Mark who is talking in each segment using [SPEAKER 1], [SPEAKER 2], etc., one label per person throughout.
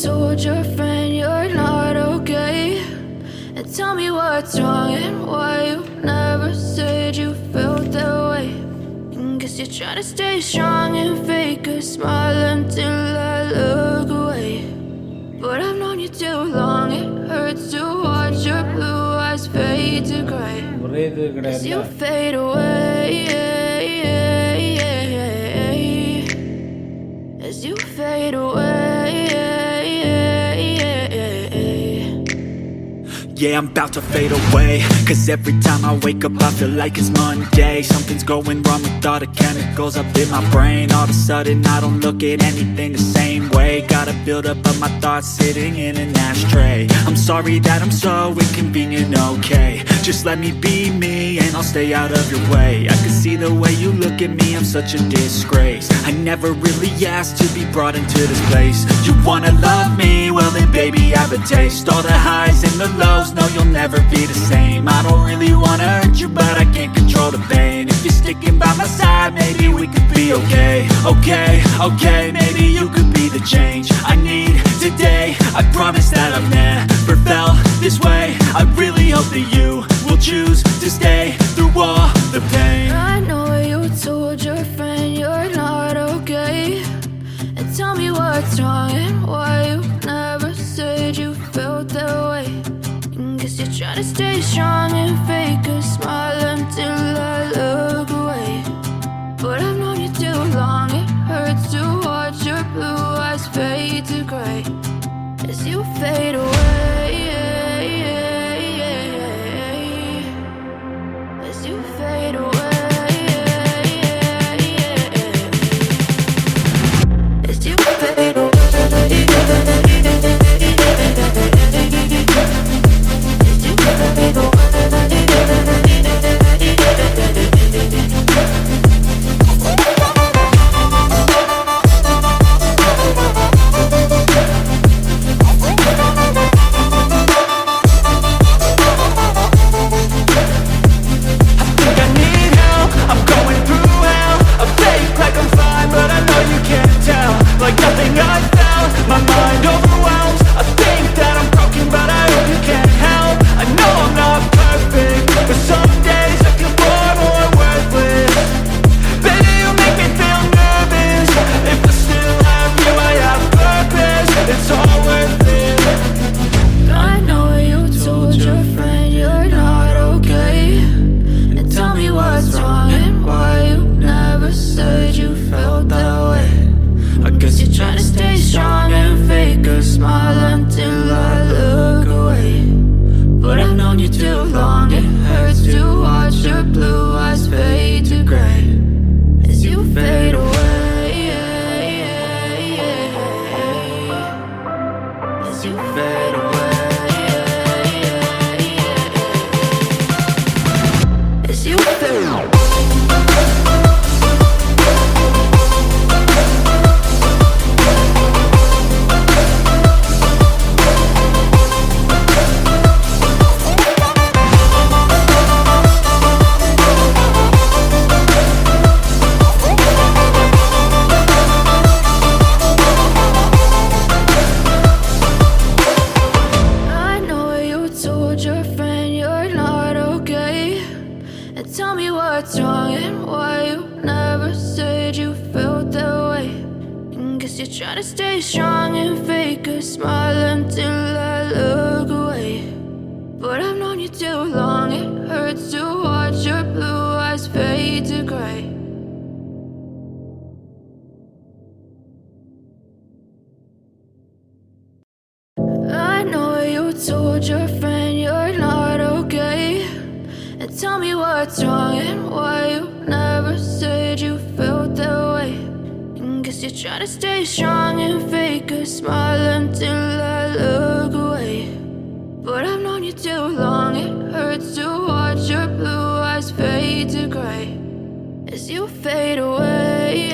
[SPEAKER 1] told your friend you're not okay, and tell me what's wrong and why you never said you felt that way. And guess you're trying to stay strong and fake a smile until I look away. But I've known you too long, it hurts to watch your blue eyes fade to gray as you fade away, as you fade away.
[SPEAKER 2] Yeah, I'm about to fade away, cause every time I wake up I feel like it's Monday. Something's going wrong with all the chemicals up in my brain. All of a sudden I don't look at anything the same way. Gotta build up of my thoughts sitting in an ashtray. I'm sorry that I'm so inconvenient, okay. Just let me be me and I'll stay out of your way. I can see the way you look at me, I'm such a disgrace. I never really asked to be brought into this place. You wanna love me? Well then baby I have a taste. All the highs and the lows, no, you'll never be the same. I don't really wanna hurt you, but I can't control the pain. If you're sticking by my side, maybe we could be okay. Okay, maybe you could be the change I need today. I promise that I've never felt this way. I really hope that you will choose to stay through all the pain.
[SPEAKER 1] I know you told your friend you're not okay, and tell me what's wrong and why you never said you felt that way. Guess you're trying to stay strong and fake a smile until I look away. But I've known you too long, it hurts to watch your blue eyes fade to gray as you fade away, as you fade away, as you fade away. I know you told your friend you're not okay, and tell me what's wrong and why you never said you felt that way. And guess you're trying to stay strong and fake a smile until I look away. But I've known you too long, it hurts to watch your blue eyes fade to gray as you fade away,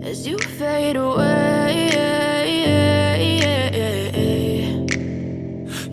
[SPEAKER 1] as you fade away.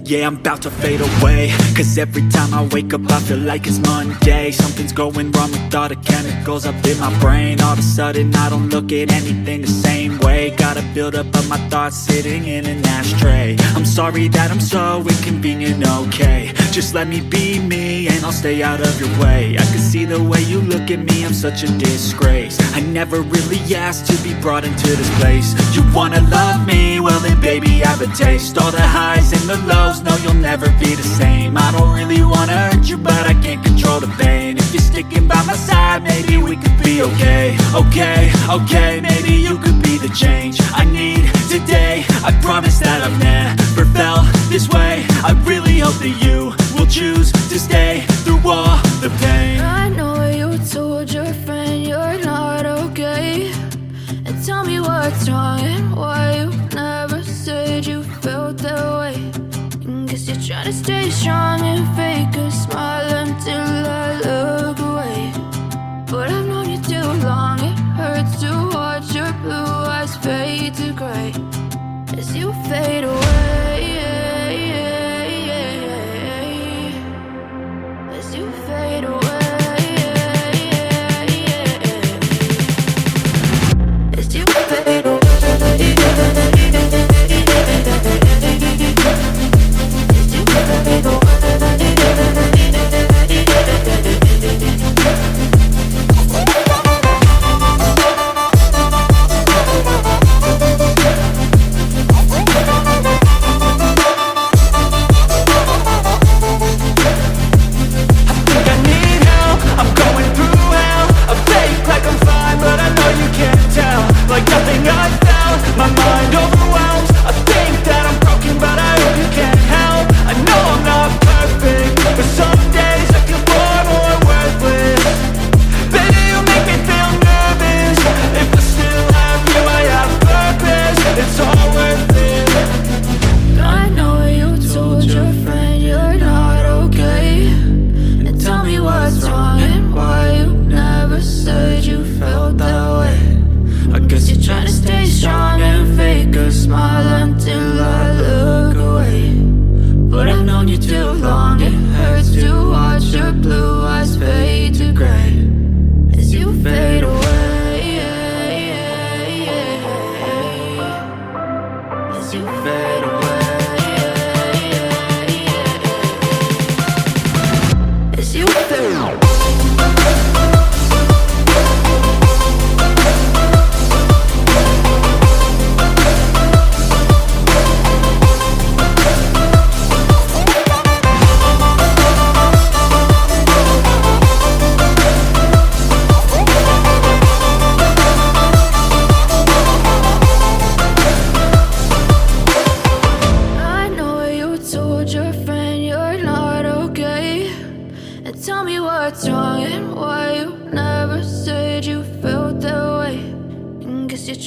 [SPEAKER 2] Yeah, I'm about to fade away, cause every time I wake up I feel like it's Monday. Something's going wrong with all the chemicals up in my brain. All of a sudden I don't look at anything the same way. Gotta build up of my thoughts sitting in an ashtray. I'm sorry that I'm so inconvenient, okay. Just let me be me and I'll stay out of your way. I can see the way you look at me, I'm such a disgrace. I never really asked to be brought into this place. You wanna love me? Well then baby I have a taste. All the highs and the lows, no you'll never be the same. I don't really wanna hurt you but I can't control the pain. If you're sticking by my side maybe we could be okay. Okay, maybe you could be the change I need today. I promise that I've never felt this way. I really hope that you will choose to stay through all the pain.
[SPEAKER 1] I know you told your friend you're not okay, and tell me what's wrong and why you never said you felt that way. Guess you're trying to stay strong and fake a smile until I look away. But I've known you too long, it hurts to watch your blue eyes fade to gray as you fade away. As you fade away. As you fade away.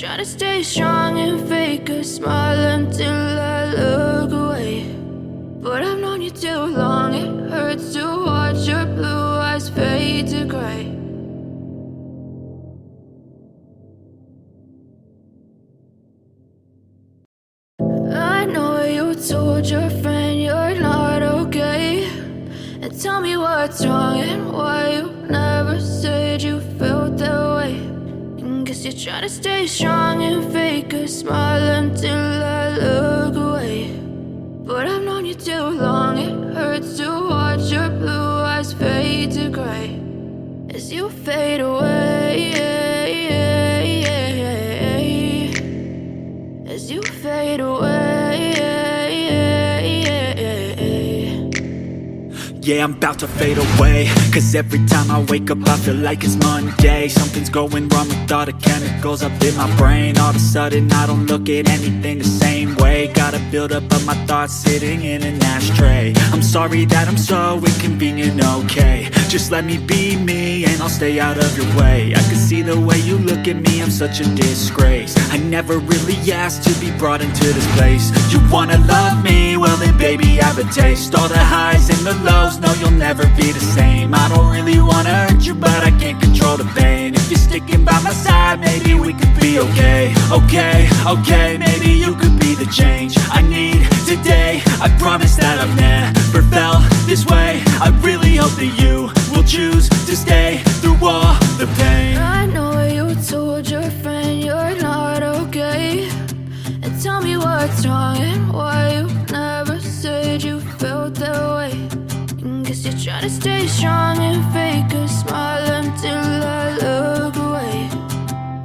[SPEAKER 1] Try to stay strong and fake a smile until I look away. But I've known you too long, it hurts to watch your blue eyes fade to gray. I know you told your friend you're not okay, and tell me what's wrong and why you never said you felt that way. Guess you're trying to stay strong and fake a smile until I look away. But I've known you too long, it hurts to watch your blue eyes fade to gray as you fade away. As you fade away.
[SPEAKER 2] Yeah, I'm about to fade away, cause every time I wake up I feel like it's Monday. Something's going wrong with all the chemicals up in my brain. All of a sudden I don't look at anything the same way. Gotta build up of my thoughts sitting in an ashtray. I'm sorry that I'm so inconvenient, okay. Just let me be me and I'll stay out of your way. I can see the way you look at me, I'm such a disgrace. I never really asked to be brought into this place. You wanna love me? Well then baby I have a taste. All the highs and the lows, just know you'll never be the same. I don't really wanna hurt you, but I can't control the pain. If you're sticking by my side, maybe we could be okay. Okay, okay, maybe you could be the change I need today. I promise that I've never felt this way. I really hope that you will choose to stay through all the pain.
[SPEAKER 1] I know you told your friend you're not okay, and tell me what's wrong and why you never said you felt that way. Guess you're trying to stay strong and fake a smile until I look away.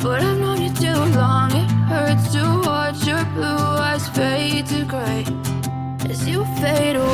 [SPEAKER 1] But I've known you too long, it hurts to watch your blue eyes fade to gray as you fade away.